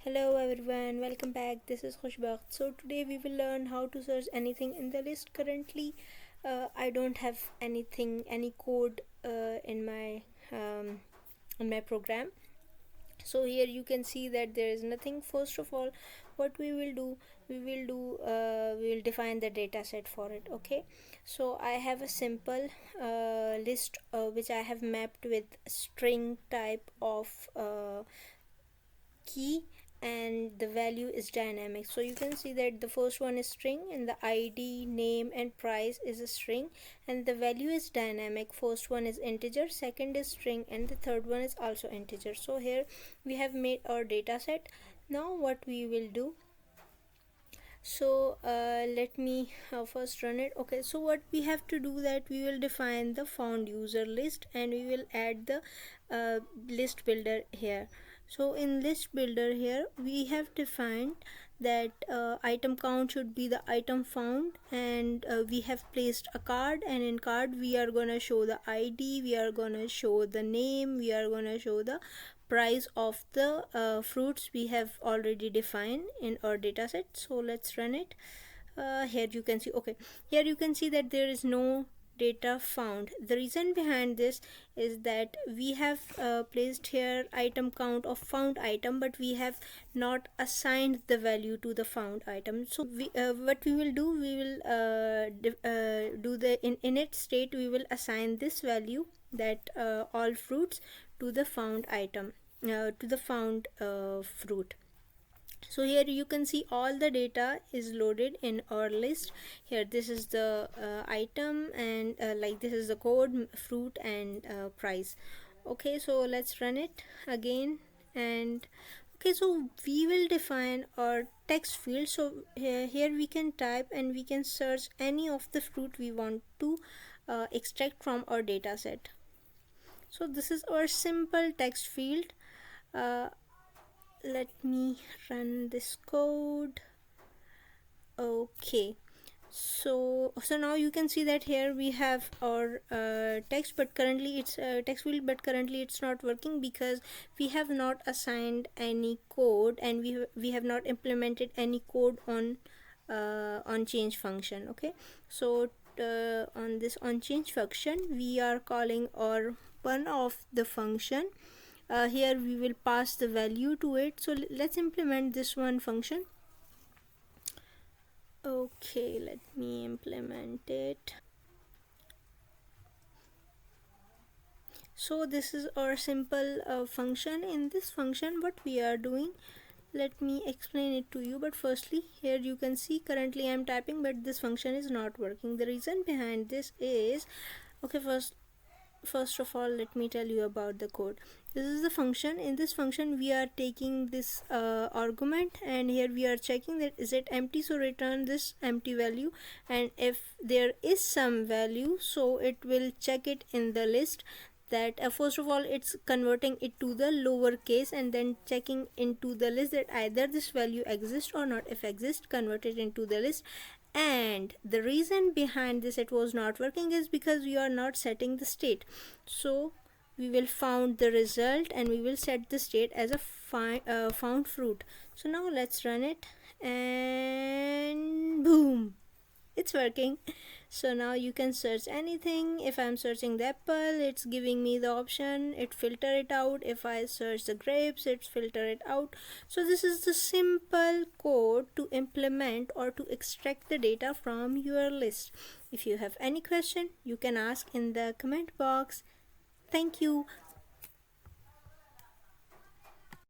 Hello everyone, welcome back. This is Khushbakht. So today we will learn how to search anything in the list. Currently, I don't have any code in my program. So here you can see that there is nothing. First of all, what we will do, we will define the data set for it. Okay. So I have a simple list which I have mapped with string type of key, and the value is dynamic. So you can see that the first one is string, and the id, name and price is a string, and the value is dynamic. First one is integer, second is string, and the third one is also integer. So here we have made our data set. Now what we will do, so let me first run it. Okay, so what we have to do, that we will define the found user list, and we will add the list builder here. So in list builder here we have defined that item count should be the item found, and we have placed a card, and in card we are gonna show the id, we are gonna show the name, we are gonna show the price of the fruits we have already defined in our data set. So let's run it. Here you can see, okay, here you can see that there is no data found. The reason behind this is that we have placed here item count of found item, but we have not assigned the value to the found item. So what we will do, we will do the init state, we will assign this value, that all fruits, to the found item, to the found fruit. So here you can see all the data is loaded in our list. Here this is the item, and like this is the code, fruit and price. Okay, so let's run it again. And okay, so we will define our text field. So here we can type and we can search any of the fruit we want to extract from our data set. So this is our simple text field. Let me run this code. Okay, so now you can see that here we have our text, but currently it's text field, but currently it's not working because we have not assigned any code, and we have not implemented any code on change function. Okay, so on this on change function we are calling or one of the function. Here we will pass the value to it. So let's implement this one function. Okay, let me implement it. So this is our simple function. In this function what we are doing, let me explain it to you. But firstly, here you can see currently I am typing, but this function is not working. The reason behind this is, okay, first of all let me tell you about the code. This is the function. In this function we are taking this argument, and here we are checking that is it empty, so return this empty value, and if there is some value, so it will check it in the list. That first of all it's converting it to the lower case, and then checking into the list that either this value exists or not. If exists, convert it into the list. And the reason behind this it was not working is because we are not setting the state. So we will found the result, and we will set the state as a found fruit. So now let's run it, and boom, it's working. So now you can search anything. If I'm searching the apple, it's giving me the option, it filter it out. If I search the grapes, it's filter it out. So this is the simple code to implement or to extract the data from your list. If you have any question, you can ask in the comment box. Thank you.